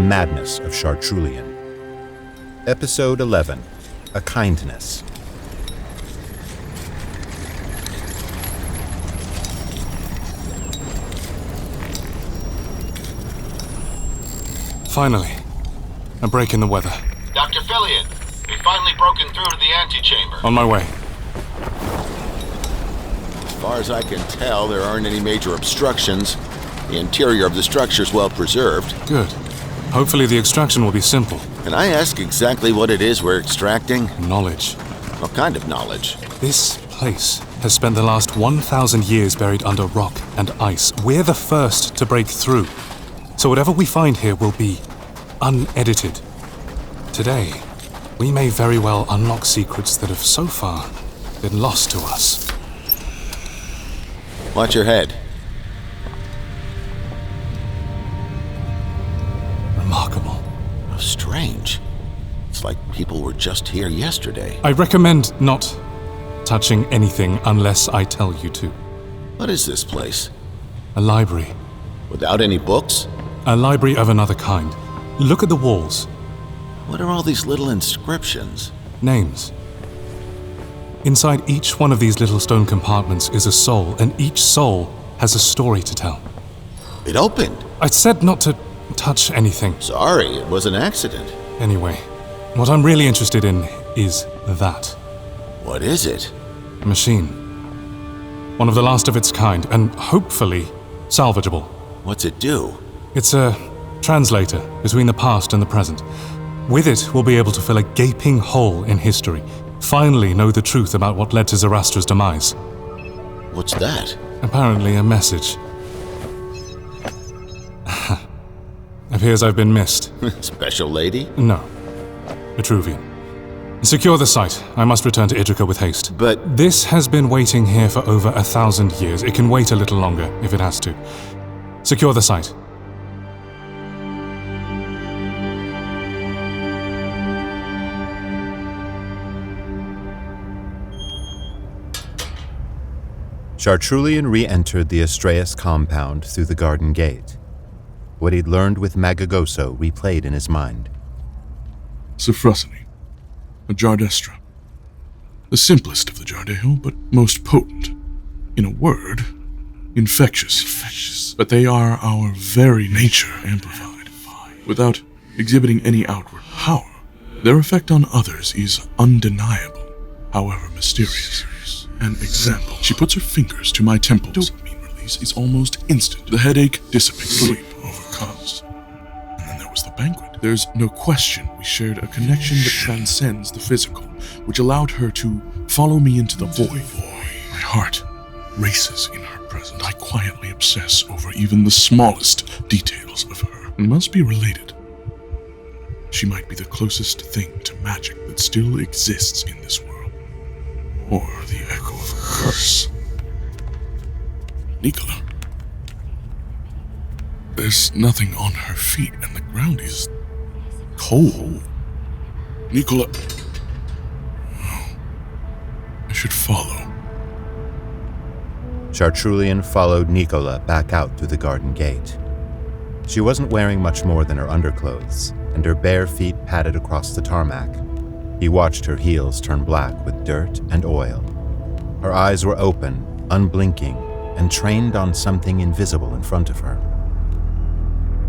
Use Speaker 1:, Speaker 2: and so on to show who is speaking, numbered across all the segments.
Speaker 1: madness of Chartrulean. Episode 11, A Kindness.
Speaker 2: Finally, a break in the weather.
Speaker 3: Dr. Fillion, we've finally broken through to the antechamber.
Speaker 2: On my way.
Speaker 4: As far as I can tell, there aren't any major obstructions. The interior of the structure is well preserved.
Speaker 2: Good. Hopefully the extraction will be simple.
Speaker 4: Can I ask exactly what it is we're extracting?
Speaker 2: Knowledge.
Speaker 4: What kind of knowledge?
Speaker 2: This place has spent the last 1,000 years buried under rock and ice. We're the first to break through. So whatever we find here will be unedited. Today, we may very well unlock secrets that have so far been lost to us.
Speaker 4: Watch your head.
Speaker 2: Remarkable.
Speaker 4: How strange. It's like people were just here yesterday.
Speaker 2: I recommend not touching anything unless I tell you to.
Speaker 4: What is this place?
Speaker 2: A library.
Speaker 4: Without any books?
Speaker 2: A library of another kind. Look at the walls.
Speaker 4: What are all these little inscriptions?
Speaker 2: Names. Inside each one of these little stone compartments is a soul, and each soul has a story to tell.
Speaker 4: It opened.
Speaker 2: I said not to touch anything.
Speaker 4: Sorry, it was an accident.
Speaker 2: Anyway, what I'm really interested in is that.
Speaker 4: What is it?
Speaker 2: A machine. One of the last of its kind, and hopefully salvageable.
Speaker 4: What's it do?
Speaker 2: It's a translator between the past and the present. With it, we'll be able to fill a gaping hole in history. Finally know the truth about what led to Zarastra's demise.
Speaker 4: What's that?
Speaker 2: Apparently a message. Appears I've been missed.
Speaker 4: Special lady?
Speaker 2: No. Vitruvian. Secure the site. I must return to Idrica with haste.
Speaker 4: But
Speaker 2: this has been waiting here for over 1,000 years. It can wait a little longer, if it has to. Secure the site.
Speaker 1: Chartrulean re-entered the Astreus compound through the garden gate. What he'd learned with Magagoso replayed in his mind.
Speaker 5: Sophrosyne, a Jhardestra. The simplest of the Jhardeho, but most potent. In a word, infectious. But they are our very nature amplified. Without exhibiting any outward power, their effect on others is undeniable, however mysterious. An example. She puts her fingers to my temples. Dopamine release is almost instant. The headache dissipates. Sleep overcomes. And then there was the banquet. There's no question we shared a connection that transcends the physical, which allowed her to follow me into the void. My heart races in her presence. I quietly obsess over even the smallest details of her. It must be related. She might be the closest thing to magic that still exists in this world. Or the echo of a curse. Nicola. There's nothing on her feet, and the ground is cold. Nicola. Oh, I should follow.
Speaker 1: Chartrulean followed Nicola back out through the garden gate. She wasn't wearing much more than her underclothes, and her bare feet padded across the tarmac. He watched her heels turn black with dirt and oil. Her eyes were open, unblinking, and trained on something invisible in front of her.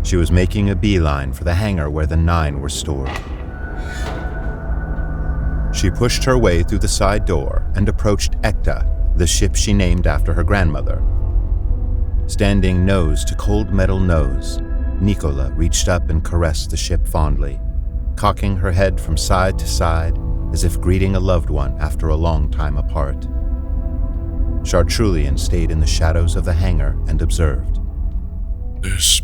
Speaker 1: She was making a beeline for the hangar where the 9 were stored. She pushed her way through the side door and approached Ekta, the ship she named after her grandmother. Standing nose to cold metal nose, Nicola reached up and caressed the ship fondly, cocking her head from side to side as if greeting a loved one after a long time apart. Chartrulean stayed in the shadows of the hangar and observed.
Speaker 5: There's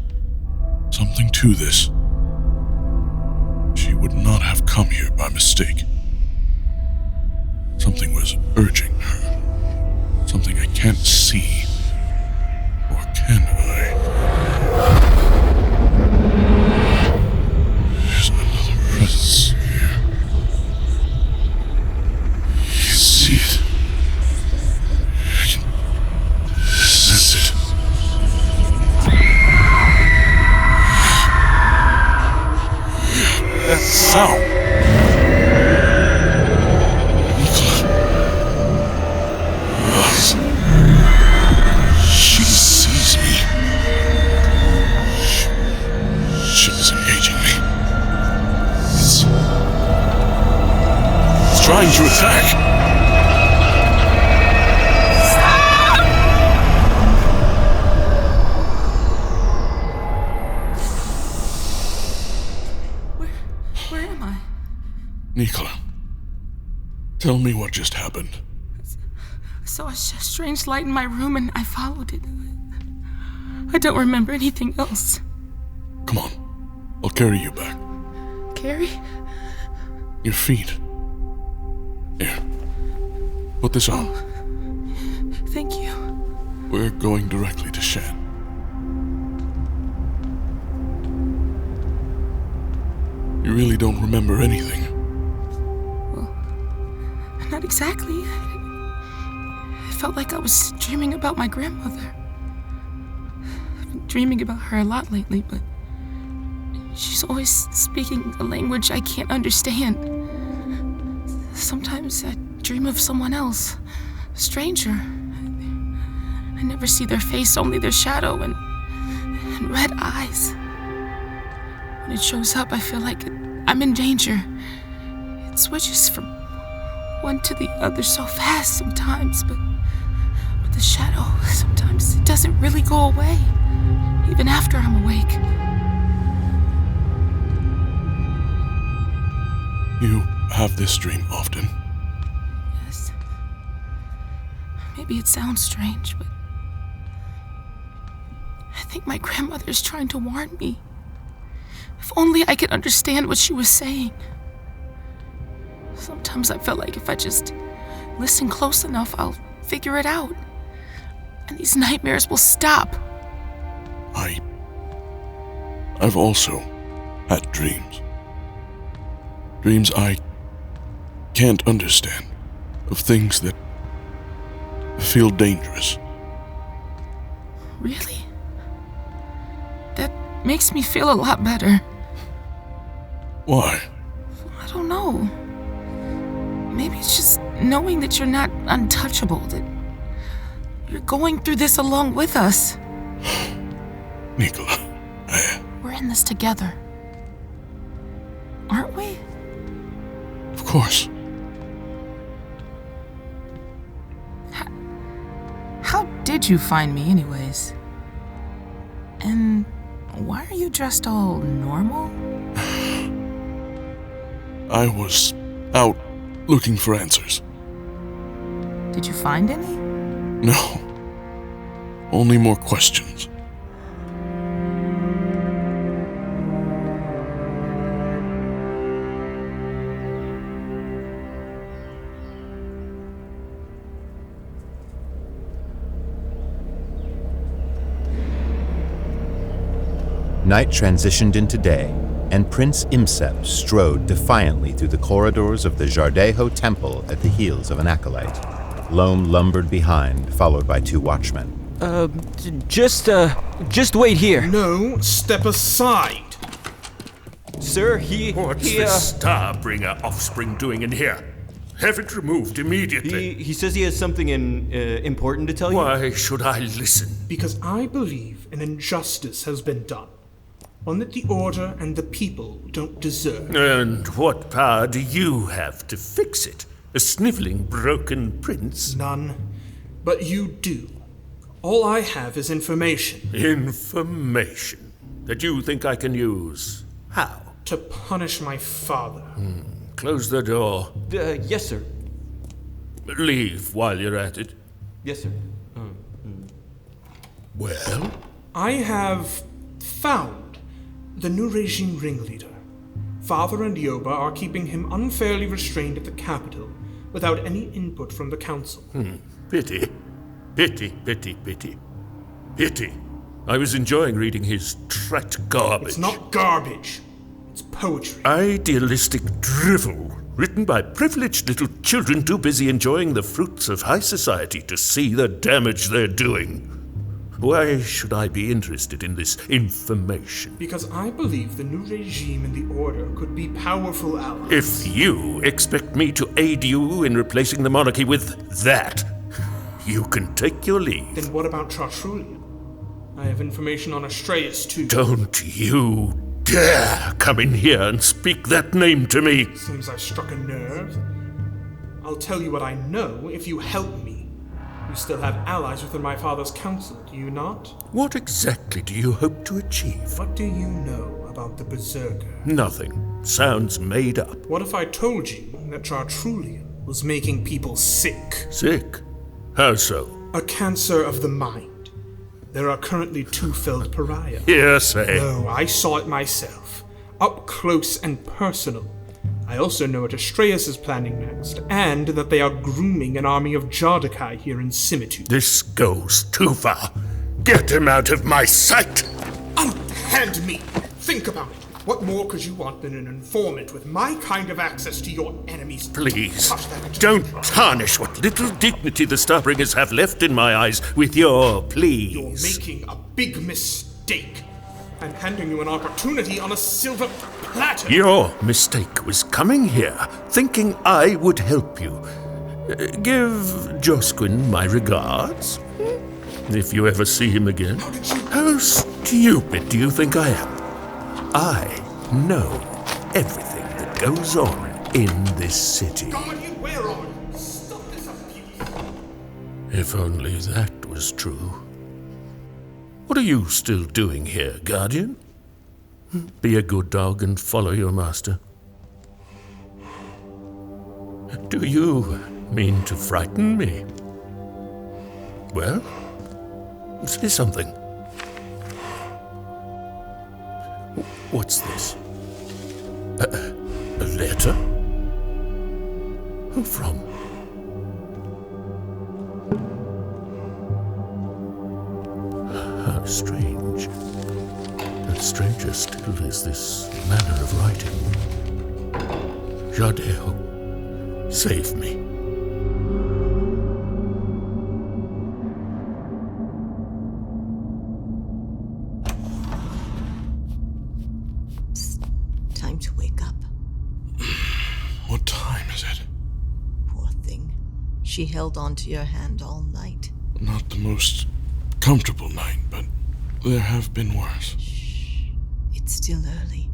Speaker 5: something to this. She would not have come here by mistake. Something was urging her. Something I can't see. Or can I? There's another presence here. You see it. I can sense it. that sound? She sees me. She is engaging me. It's trying to attack.
Speaker 6: Where am I?
Speaker 5: Nicola, tell me what just happened.
Speaker 6: I saw a strange light in my room and I followed it. I don't remember anything else.
Speaker 5: Come on, I'll carry you back.
Speaker 6: Carrie?
Speaker 5: Your feet. Here, put this on.
Speaker 6: Oh, thank you.
Speaker 5: We're going directly to Shan. You really don't remember anything?
Speaker 6: Well, not exactly. I felt like I was dreaming about my grandmother. I've been dreaming about her a lot lately, but she's always speaking a language I can't understand. Sometimes I dream of someone else, a stranger. I never see their face, only their shadow and red eyes. When it shows up, I feel like I'm in danger. It switches from one to the other so fast sometimes, but the shadow, sometimes it doesn't really go away, even after I'm awake.
Speaker 5: You have this dream often?
Speaker 6: Yes. Maybe it sounds strange, but I think my grandmother is trying to warn me. If only I could understand what she was saying. Sometimes I felt like if I just listen close enough, I'll figure it out. And these nightmares will stop.
Speaker 5: I've also had dreams. Dreams I can't understand, of things that feel dangerous.
Speaker 6: Really? That makes me feel a lot better.
Speaker 5: Why?
Speaker 6: I don't know. Maybe it's just knowing that you're not untouchable, that you're going through this along with us.
Speaker 5: Nicola,
Speaker 6: We're in this together. Aren't we?
Speaker 5: Of course.
Speaker 6: How did you find me anyways? And why are you dressed all normal?
Speaker 5: I was out looking for answers.
Speaker 6: Did you find any?
Speaker 5: No. Only more questions.
Speaker 1: Night transitioned into day, and Prince Imsep strode defiantly through the corridors of the Jhardeho temple at the heels of an acolyte. Loam lumbered behind, followed by two watchmen.
Speaker 7: Just wait here.
Speaker 8: No, step aside.
Speaker 7: Sir,
Speaker 9: What's this Starbringer offspring doing in here? Have it removed immediately.
Speaker 7: He says he has something important to tell you.
Speaker 9: Why should I listen?
Speaker 8: Because I believe an injustice has been done. One that the Order and the people don't deserve.
Speaker 9: And what power do you have to fix it? A sniveling, broken prince?
Speaker 8: None. But you do. All I have is information.
Speaker 9: Information that you think I can use. How?
Speaker 8: To punish my father.
Speaker 9: Close the door.
Speaker 7: Yes, sir.
Speaker 9: Leave while you're at it.
Speaker 7: Yes, sir.
Speaker 9: Well?
Speaker 8: I have found the new regime ringleader. Father and Yoba are keeping him unfairly restrained at the capital without any input from the council.
Speaker 9: Pity. Pity. I was enjoying reading his trite garbage.
Speaker 8: It's not garbage. It's poetry.
Speaker 9: Idealistic drivel, written by privileged little children too busy enjoying the fruits of high society to see the damage they're doing. Why should I be interested in this information?
Speaker 8: Because I believe the new regime and the Order could be powerful allies.
Speaker 9: If you expect me to aid you in replacing the monarchy with that, you can take your leave.
Speaker 8: Then what about Chartrulean? I have information on Astreus, too.
Speaker 9: Don't you dare come in here and speak that name to me!
Speaker 8: Seems I've struck a nerve. I'll tell you what I know if you help me. You still have allies within my father's council, do you not?
Speaker 9: What exactly do you hope to achieve?
Speaker 8: What do you know about the Berserker?
Speaker 9: Nothing. Sounds made up.
Speaker 8: What if I told you that Chartrulean was making people sick?
Speaker 9: Sick? How so?
Speaker 8: A cancer of the mind. There are currently 2 felled pariah.
Speaker 9: Hearsay.
Speaker 8: No, I saw it myself. Up close and personal. I also know what Astreus is planning next, and that they are grooming an army of Jhardeho here in Simitude.
Speaker 9: This goes too far. Get him out of my sight!
Speaker 8: Unhand me! Think about it. What more could you want than an informant with my kind of access to your enemies?
Speaker 9: Please, don't tarnish what little dignity the Starbringers have left in my eyes with your please.
Speaker 8: You're making a big mistake. I'm handing you an opportunity on a silver platter.
Speaker 9: Your mistake was coming here, thinking I would help you. Give Josquin my regards. If you ever see him again. How stupid do you think I am? I know everything that goes on in this city.
Speaker 8: Guardian, where are you? Stop this abuse.
Speaker 9: If only that was true. What are you still doing here, Guardian? Be a good dog and follow your master. Do you mean to frighten me? Well, say something. What's this? A letter? Who from? How strange. And stranger still is this manner of writing. Jhardeho, save me.
Speaker 10: Time to wake up.
Speaker 5: What time is it?
Speaker 10: Poor thing. She held on to your hand all night.
Speaker 5: Not the most comfortable night, but there have been worse.
Speaker 10: Shh. It's still early.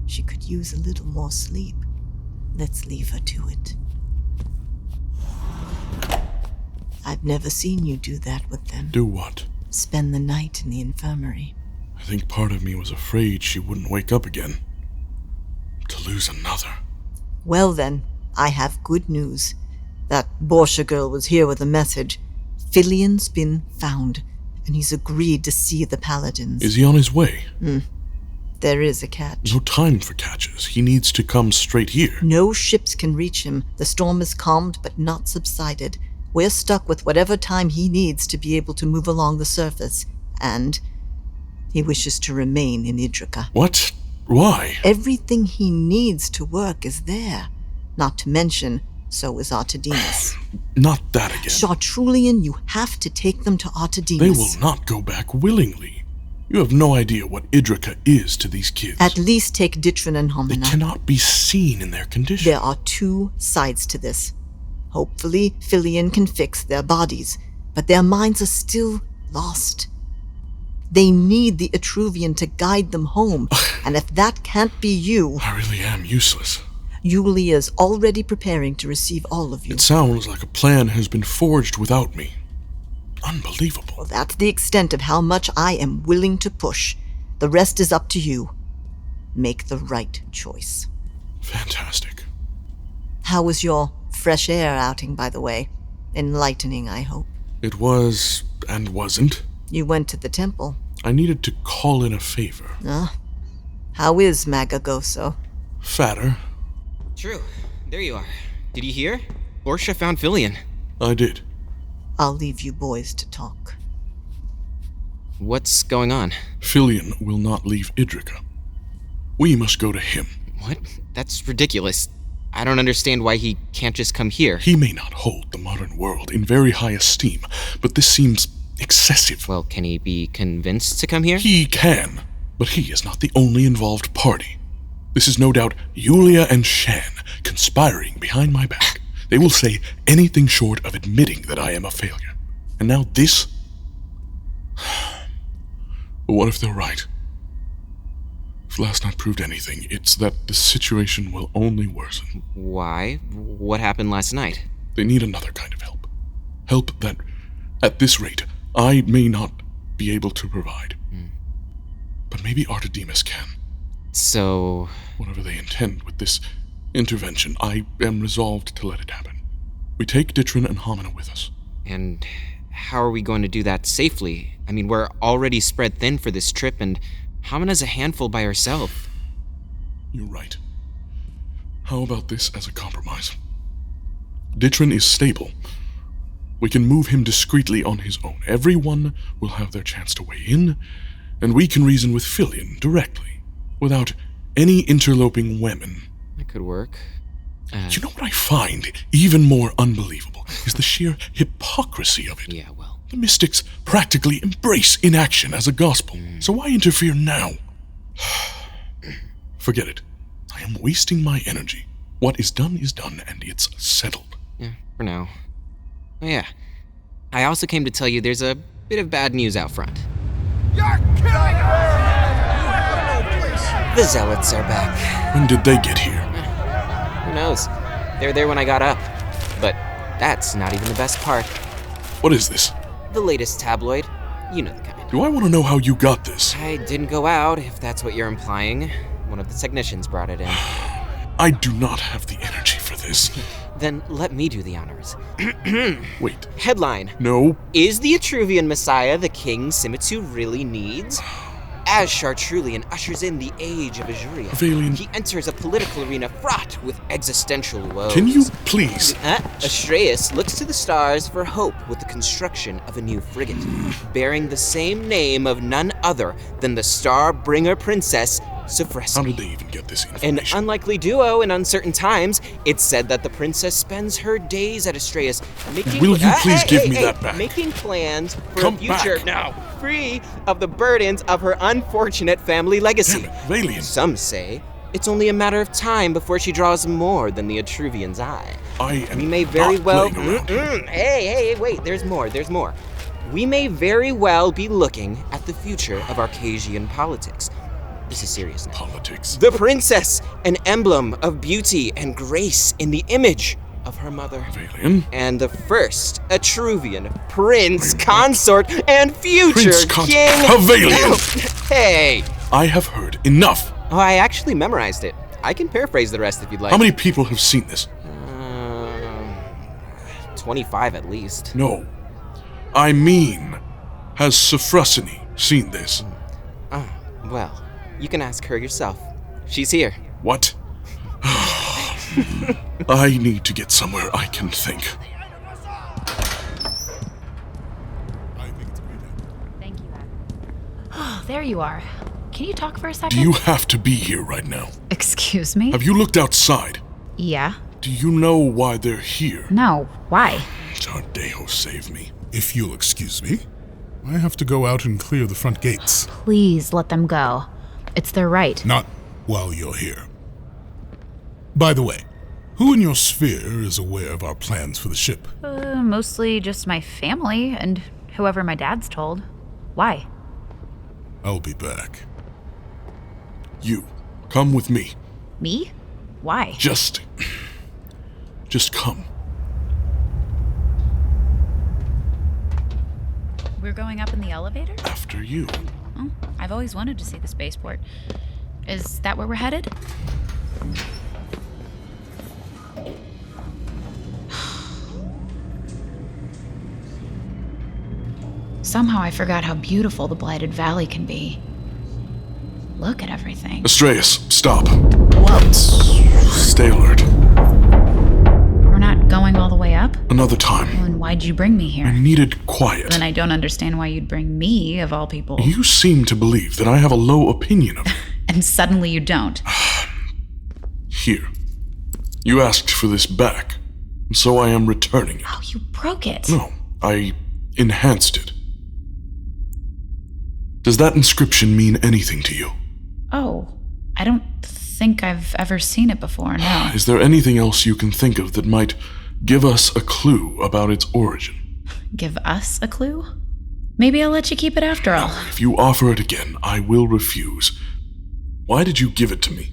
Speaker 10: She could use a little more sleep. Let's leave her to it. I've never seen you do that with them.
Speaker 5: Do what?
Speaker 10: Spend the night in the infirmary.
Speaker 5: I think part of me was afraid she wouldn't wake up again. To lose another.
Speaker 10: Well then, I have good news. That Borsha girl was here with a message. Fillion's been found, and he's agreed to see the paladins.
Speaker 5: Is he on his way?
Speaker 10: There is a catch.
Speaker 5: No time for catches. He needs to come straight here.
Speaker 10: No ships can reach him. The storm is calmed, but not subsided. We're stuck with whatever time he needs to be able to move along the surface. And he wishes to remain in Idrica.
Speaker 5: What? Why?
Speaker 10: Everything he needs to work is there. Not to mention, so is Artademus.
Speaker 5: Not that again.
Speaker 10: Chartrulean, you have to take them to Artademus.
Speaker 5: They will not go back willingly. You have no idea what Idrica is to these kids.
Speaker 10: At least take Ditrin and Homina.
Speaker 5: They cannot be seen in their condition.
Speaker 10: There are 2 sides to this. Hopefully, Fillion can fix their bodies, but their minds are still lost. They need the Etruvian to guide them home, and if that can't be you...
Speaker 5: I really am useless.
Speaker 10: Yulia's already preparing to receive all of you.
Speaker 5: It sounds like a plan has been forged without me. Unbelievable.
Speaker 10: Well, that's the extent of how much I am willing to push. The rest is up to you. Make the right choice.
Speaker 5: Fantastic.
Speaker 10: How was your fresh air outing, by the way? Enlightening, I hope.
Speaker 5: It was, and wasn't.
Speaker 10: You went to the temple.
Speaker 5: I needed to call in a favor.
Speaker 10: How is Magagoso?
Speaker 5: Fatter.
Speaker 11: True. There you are. Did you hear? Borsha found Fillion.
Speaker 5: I did.
Speaker 10: I'll leave you boys to talk.
Speaker 11: What's going on?
Speaker 5: Fillion will not leave Idrica. We must go to him.
Speaker 11: What? That's ridiculous. I don't understand why he can't just come here.
Speaker 5: He may not hold the modern world in very high esteem, but this seems excessive.
Speaker 11: Well, can he be convinced to come here?
Speaker 5: He can, but he is not the only involved party. This is no doubt Yulia and Shan conspiring behind my back. They will say anything short of admitting that I am a failure. And now this? But what if they're right? If last night proved anything, it's that the situation will only worsen.
Speaker 11: Why? What happened last night?
Speaker 5: They need another kind of help. Help that, at this rate, I may not be able to provide. But maybe Artedemus can.
Speaker 11: So...
Speaker 5: Whatever they intend with this intervention, I am resolved to let it happen. We take Ditrin and Hamina with us.
Speaker 11: And how are we going to do that safely? I mean, we're already spread thin for this trip, and Hamina's a handful by herself.
Speaker 5: You're right. How about this as a compromise? Ditrin is stable. We can move him discreetly on his own. Everyone will have their chance to weigh in, and we can reason with Fillion directly, without any interloping women.
Speaker 11: That could work.
Speaker 5: You know what I find even more unbelievable is the sheer hypocrisy of it.
Speaker 11: Yeah, well...
Speaker 5: The mystics practically embrace inaction as a gospel, so why interfere now? Forget it. I am wasting my energy. What is done, and it's settled.
Speaker 11: Yeah, for now. Oh yeah, I also came to tell you there's a bit of bad news out front.
Speaker 3: You're killing
Speaker 11: The Zealots are back.
Speaker 5: When did they get here?
Speaker 11: Who knows? They were there when I got up. But that's not even the best part.
Speaker 5: What is this?
Speaker 11: The latest tabloid. You know the kind.
Speaker 5: Do I want to know how you got this?
Speaker 11: I didn't go out, if that's what you're implying. One of the technicians brought it in.
Speaker 5: I do not have the energy for this.
Speaker 11: Then let me do the honors.
Speaker 5: Wait.
Speaker 11: Headline.
Speaker 5: No.
Speaker 11: Is the Etruvian Messiah the king Simitsu really needs? As Chartrulean ushers in the age of Azuria,
Speaker 5: Valiant.
Speaker 11: he enters a political arena fraught with existential woes.
Speaker 5: Can you please?
Speaker 11: Astreus looks to the stars for hope with the construction of a new frigate, bearing the same name of none other than the Star-bringer princess, Sophrosyne.
Speaker 5: How did they even get this information?
Speaker 11: An unlikely duo in uncertain times, it's said that the princess spends her days at Astreus making...
Speaker 5: Will you please give me that back?
Speaker 11: Making plans for
Speaker 5: Come
Speaker 11: a future
Speaker 5: back.
Speaker 11: now, free of the burdens of her unfortunate family legacy.
Speaker 5: Damn it, Valiant.
Speaker 11: Some say it's only a matter of time before she draws more than the Etruvian's eye.
Speaker 5: We
Speaker 11: may very well...
Speaker 5: Hey.
Speaker 11: Hey, wait, there's more. We may very well be looking at the future of Arcasian politics. This is serious now.
Speaker 5: Politics.
Speaker 11: The princess, an emblem of beauty and grace in the image of her mother.
Speaker 5: Valiant.
Speaker 11: And the first Etruvian prince consort and future king.
Speaker 5: Valiant.
Speaker 11: Hey!
Speaker 5: I have heard enough.
Speaker 11: Oh, I actually memorized it. I can paraphrase the rest if you'd like.
Speaker 5: How many people have seen this?
Speaker 11: 25 at least.
Speaker 5: No. I mean, has Sophrosyne seen this?
Speaker 11: Well, you can ask her yourself. She's here.
Speaker 5: What? I need to get somewhere I can think.
Speaker 12: Thank you, Adam. Oh, there you are. Can you talk for a second?
Speaker 5: Do you have to be here right now?
Speaker 12: Excuse me?
Speaker 5: Have you looked outside?
Speaker 12: Yeah.
Speaker 5: Do you know why they're here?
Speaker 12: No. Why?
Speaker 5: Jhardeho saved me.
Speaker 13: If you'll excuse me, I have to go out and clear the front gates.
Speaker 12: Please let them go. It's their right.
Speaker 13: Not while you're here. By the way, who in your sphere is aware of our plans for the ship?
Speaker 12: Mostly just my family and whoever my dad's told. Why?
Speaker 13: I'll be back.
Speaker 5: You, come with me.
Speaker 12: Me? Why?
Speaker 5: Just come.
Speaker 12: We're going up in the elevator?
Speaker 5: After you.
Speaker 12: Oh, I've always wanted to see the spaceport. Is that where we're headed? Somehow I forgot how beautiful the Blighted Valley can be. Look at everything.
Speaker 5: Astreus, stop.
Speaker 12: Whoa.
Speaker 5: Stay alert.
Speaker 12: We're not going all the way up?
Speaker 5: Another time.
Speaker 12: Well, then why'd you bring me here?
Speaker 5: I needed quiet.
Speaker 12: Then I don't understand why you'd bring me, of all people.
Speaker 5: You seem to believe that I have a low opinion of you.
Speaker 12: And suddenly you don't.
Speaker 5: Here. You asked for this back, and so I am returning it.
Speaker 12: Oh, you broke it.
Speaker 5: No, I enhanced it. Does that inscription mean anything to you?
Speaker 12: Oh, I don't think I've ever seen it before, no.
Speaker 5: Is there anything else you can think of that might give us a clue about its origin?
Speaker 12: Give us a clue? Maybe I'll let you keep it after all.
Speaker 5: If you offer it again, I will refuse. Why did you give it to me?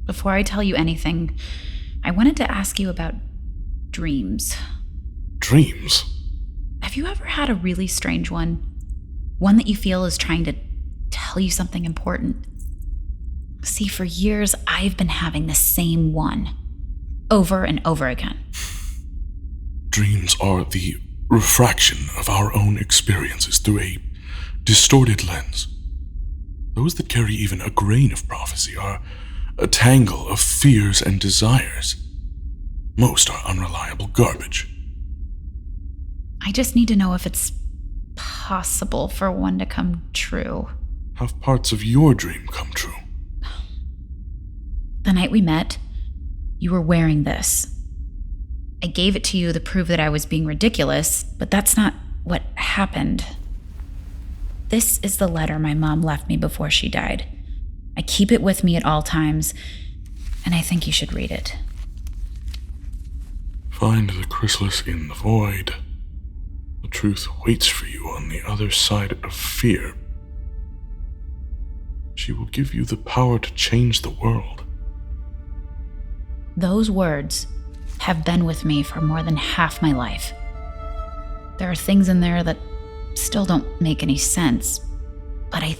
Speaker 12: Before I tell you anything, I wanted to ask you about dreams.
Speaker 5: Dreams?
Speaker 12: Have you ever had a really strange one? One that you feel is trying to tell you something important? See, for years, I've been having the same one, over and over again.
Speaker 5: Dreams are the refraction of our own experiences through a distorted lens. Those that carry even a grain of prophecy are a tangle of fears and desires. Most are unreliable garbage.
Speaker 12: I just need to know if it's possible for one to come true.
Speaker 5: Have parts of your dream come true?
Speaker 12: The night we met, you were wearing this. I gave it to you to prove that I was being ridiculous, but that's not what happened. This is the letter my mom left me before she died. I keep it with me at all times, and I think you should read it.
Speaker 5: Find the chrysalis in the void. The truth waits for you on the other side of fear. She will give you the power to change the world.
Speaker 12: Those words have been with me for more than half my life. There are things in there that still don't make any sense, but I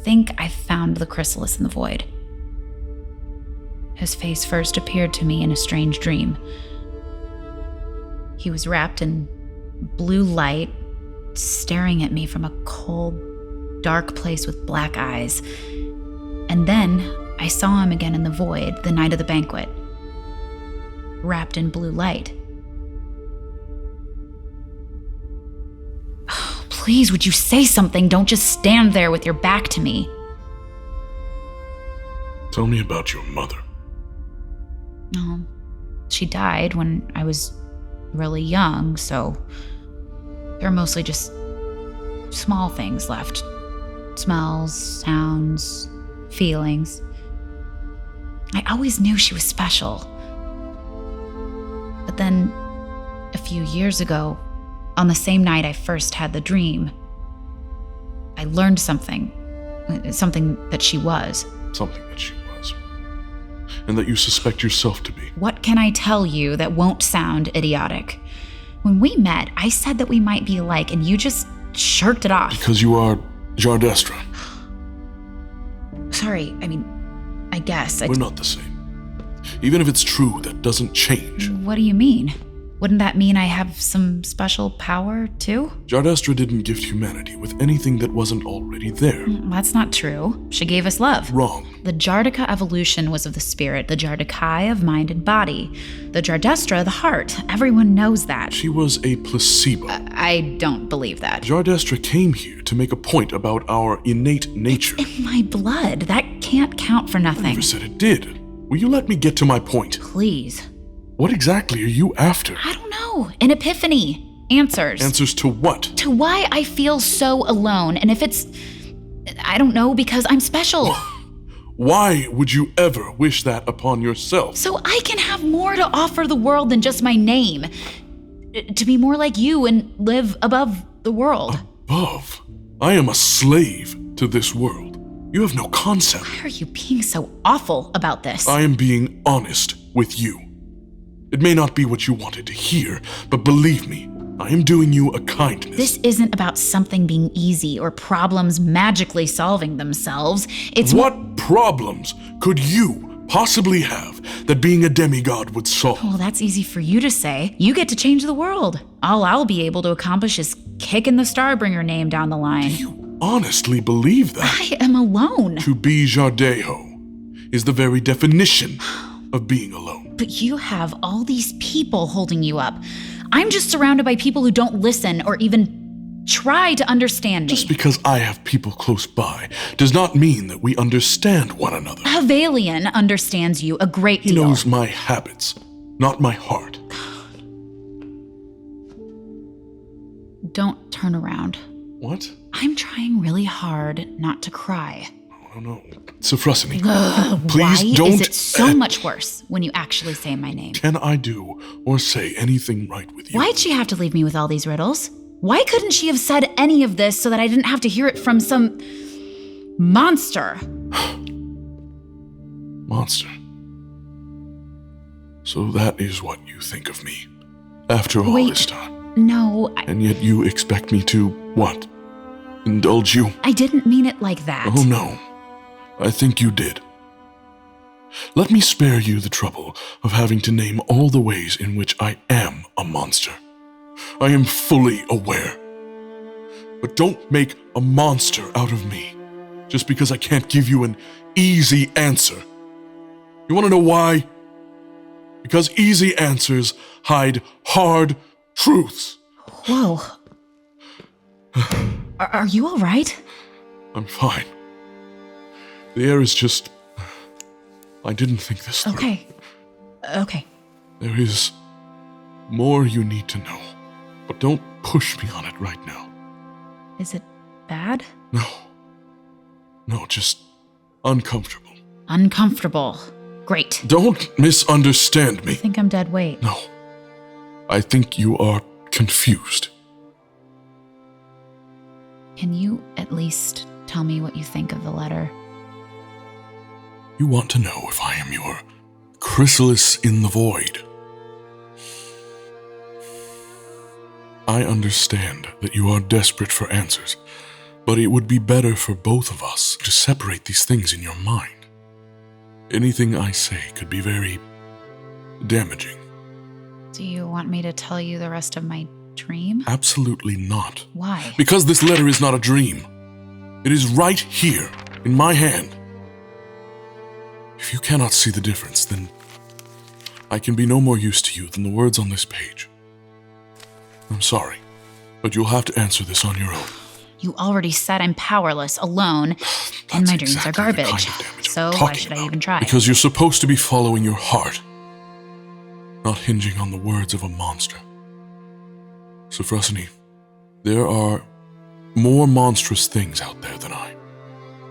Speaker 12: think I found the chrysalis in the void. His face first appeared to me in a strange dream. He was wrapped in blue light, staring at me from a cold, dark place with black eyes. And then I saw him again in the void the night of the banquet, wrapped in blue light. Oh, please, would you say something? Don't just stand there with your back to me.
Speaker 5: Tell me about your mother.
Speaker 12: No, she died when I was really young, so there are mostly just small things left. Smells, sounds, feelings. I always knew she was special. But then, a few years ago, on the same night I first had the dream, I learned something that she was.
Speaker 5: Something that she was. And that you suspect yourself to be.
Speaker 12: What can I tell you that won't sound idiotic? When we met, I said that we might be alike, and you just shirked it off.
Speaker 5: Because you are Jhardestra.
Speaker 12: Sorry, I guess.
Speaker 5: We're not the same. Even if it's true, that doesn't change.
Speaker 12: What do you mean? Wouldn't that mean I have some special power, too?
Speaker 5: Jhardestra didn't gift humanity with anything that wasn't already there.
Speaker 12: That's not true. She gave us love.
Speaker 5: Wrong.
Speaker 12: The Jhardeho evolution was of the spirit, the Jhardekai of mind and body, the Jhardestra the heart. Everyone knows that.
Speaker 5: She was a placebo.
Speaker 12: I don't believe that.
Speaker 5: Jhardestra came here to make a point about our innate nature.
Speaker 12: It's in my blood. That can't count for nothing.
Speaker 5: I never said it did. Will you let me get to my point?
Speaker 12: Please.
Speaker 5: What exactly are you after?
Speaker 12: I don't know. An epiphany. Answers.
Speaker 5: Answers to what?
Speaker 12: To why I feel so alone, and if it's... I don't know, because I'm special.
Speaker 5: Why would you ever wish that upon yourself?
Speaker 12: So I can have more to offer the world than just my name. To be more like you and live above the world.
Speaker 5: Above? I am a slave to this world. You have no concept.
Speaker 12: Why are you being so awful about this?
Speaker 5: I am being honest with you. It may not be what you wanted to hear, but believe me, I am doing you a kindness.
Speaker 12: This isn't about something being easy or problems magically solving themselves. It's
Speaker 5: what problems could you possibly have that being a demigod would solve?
Speaker 12: Well, that's easy for you to say. You get to change the world. All I'll be able to accomplish is kicking the Starbringer name down the line.
Speaker 5: Do you honestly believe that?
Speaker 12: I am alone.
Speaker 5: To be Jhardeho is the very definition of being alone.
Speaker 12: But you have all these people holding you up. I'm just surrounded by people who don't listen or even try to understand me.
Speaker 5: Just because I have people close by does not mean that we understand one another.
Speaker 12: Fillion understands you a great deal.
Speaker 5: He knows my habits, not my heart.
Speaker 12: Don't turn around.
Speaker 5: What?
Speaker 12: I'm trying really hard not to cry.
Speaker 5: No. Sophrosyne,
Speaker 12: Ugh,
Speaker 5: please
Speaker 12: why
Speaker 5: don't...
Speaker 12: is it so much worse when you actually say my name?
Speaker 5: Can I do or say anything right with you?
Speaker 12: Why'd she have to leave me with all these riddles? Why couldn't she have said any of this so that I didn't have to hear it from some monster?
Speaker 5: Monster. So that is what you think of me, after all this time.
Speaker 12: No,
Speaker 5: And yet you expect me to, what? Indulge you?
Speaker 12: I didn't mean it like that.
Speaker 5: Oh no, I think you did. Let me spare you the trouble of having to name all the ways in which I am a monster. I am fully aware. But don't make a monster out of me, just because I can't give you an easy answer. You want to know why? Because easy answers hide hard truths.
Speaker 12: Whoa. Are you all right?
Speaker 5: I'm fine. The air is just... I didn't think this through.
Speaker 12: Okay.
Speaker 5: There is more you need to know, but don't push me on it right now.
Speaker 12: Is it bad?
Speaker 5: No, just uncomfortable.
Speaker 12: Uncomfortable. Great.
Speaker 5: Don't misunderstand me.
Speaker 12: I think I'm dead weight.
Speaker 5: No. I think you are confused.
Speaker 12: Can you at least tell me what you think of the letter?
Speaker 5: You want to know if I am your chrysalis in the void. I understand that you are desperate for answers, but it would be better for both of us to separate these things in your mind. Anything I say could be very damaging.
Speaker 12: Do you want me to tell you the rest of my dream?
Speaker 5: Absolutely not.
Speaker 12: Why?
Speaker 5: Because this letter is not a dream. It is right here, in my hand. If you cannot see the difference, then I can be no more use to you than the words on this page. I'm sorry, but you'll have to answer this on your own.
Speaker 12: You already said I'm powerless, alone, and my dreams are garbage. So why should I even try?
Speaker 5: Because you're supposed to be following your heart, not hinging on the words of a monster. Sophrosyne, there are more monstrous things out there than I,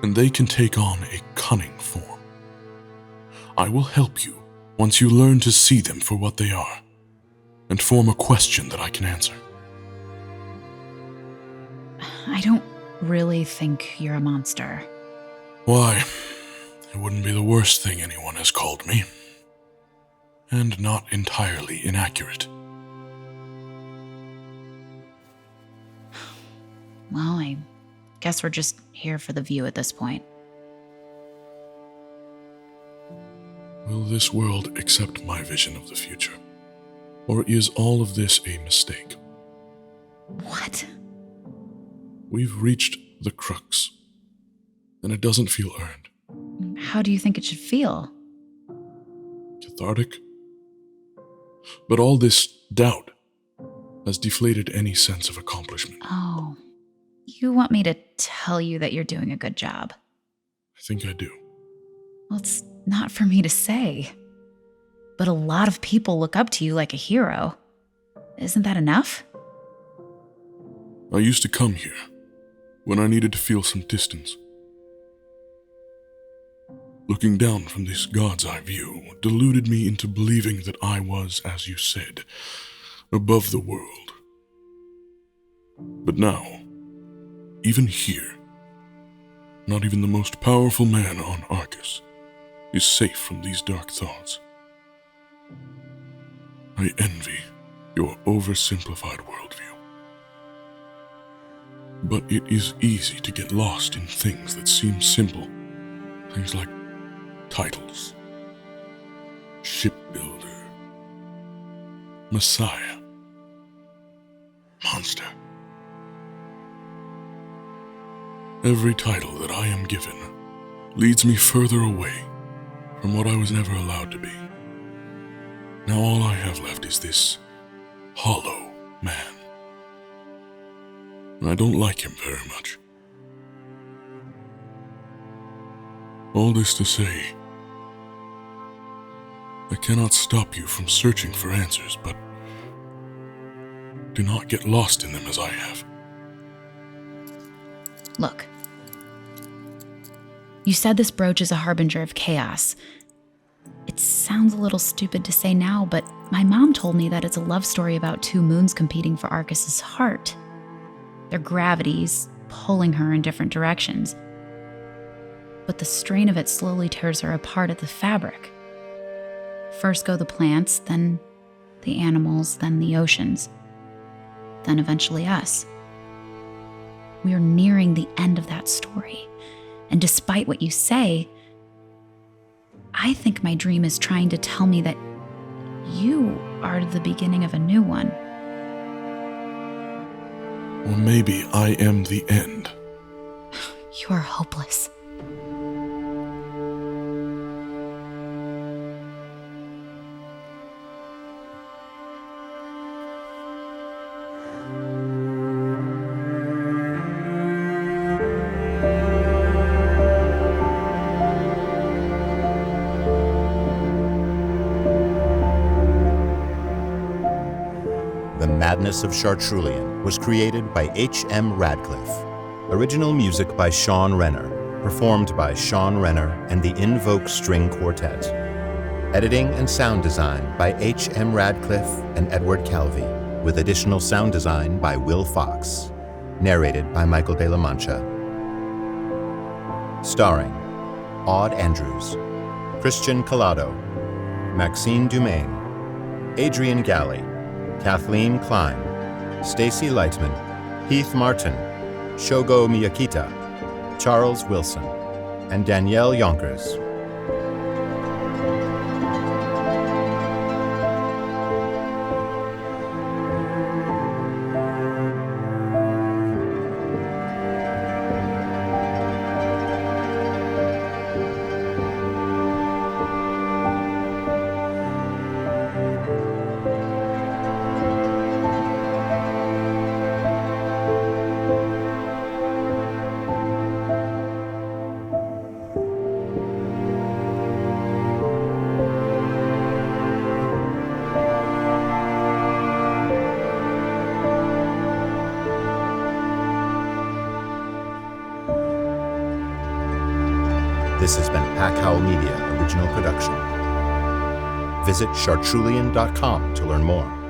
Speaker 5: and they can take on a cunning form. I will help you once you learn to see them for what they are, and form a question that I can answer.
Speaker 12: I don't really think you're a monster.
Speaker 5: Why? It wouldn't be the worst thing anyone has called me. And not entirely inaccurate.
Speaker 12: Well, I guess we're just here for the view at this point.
Speaker 5: Will this world accept my vision of the future? Or is all of this a mistake?
Speaker 12: What?
Speaker 5: We've reached the crux, and it doesn't feel earned.
Speaker 12: How do you think it should feel?
Speaker 5: Cathartic? But all this doubt has deflated any sense of accomplishment.
Speaker 12: Oh, you want me to tell you that you're doing a good job?
Speaker 5: I think I do.
Speaker 12: Well, it's not for me to say. But a lot of people look up to you like a hero. Isn't that enough?
Speaker 5: I used to come here when I needed to feel some distance. Looking down from this God's eye view deluded me into believing that I was, as you said, above the world. But now, even here, not even the most powerful man on Arcus is safe from these dark thoughts. I envy your oversimplified worldview. But it is easy to get lost in things that seem simple. Things like titles, shipbuilder, messiah, monster. Every title that I am given leads me further away from what I was never allowed to be. Now all I have left is this hollow man. And I don't like him very much. All this to say, I cannot stop you from searching for answers, but do not get lost in them as I have.
Speaker 12: Look. You said this brooch is a harbinger of chaos. It sounds a little stupid to say now, but my mom told me that it's a love story about two moons competing for Arcus's heart. Their gravities pulling her in different directions. But the strain of it slowly tears her apart at the fabric. First go the plants, then the animals, then the oceans, then eventually us. We are nearing the end of that story, and despite what you say, I think my dream is trying to tell me that you are the beginning of a new one.
Speaker 5: Or maybe I am the end.
Speaker 12: You are hopeless.
Speaker 1: The Madness of Chartrulean was created by H.M. Radcliffe. Original music by Sean Renner, performed by Sean Renner and the Invoke String Quartet. Editing and sound design by H.M. Radcliffe and Edward Calvi, with additional sound design by Will Fox. Narrated by Michael de la Mancha. Starring Aude Andrews, Christian Collado, Maxine Dumaine, Adrian Galley, Kathleen Klein, Stacy Lightman, Heath Martin, Shogo Miyakita, Charles Wilson, and Danielle Yonkers. This has been a Pack Howl Media original production. Visit chartrulean.com to learn more.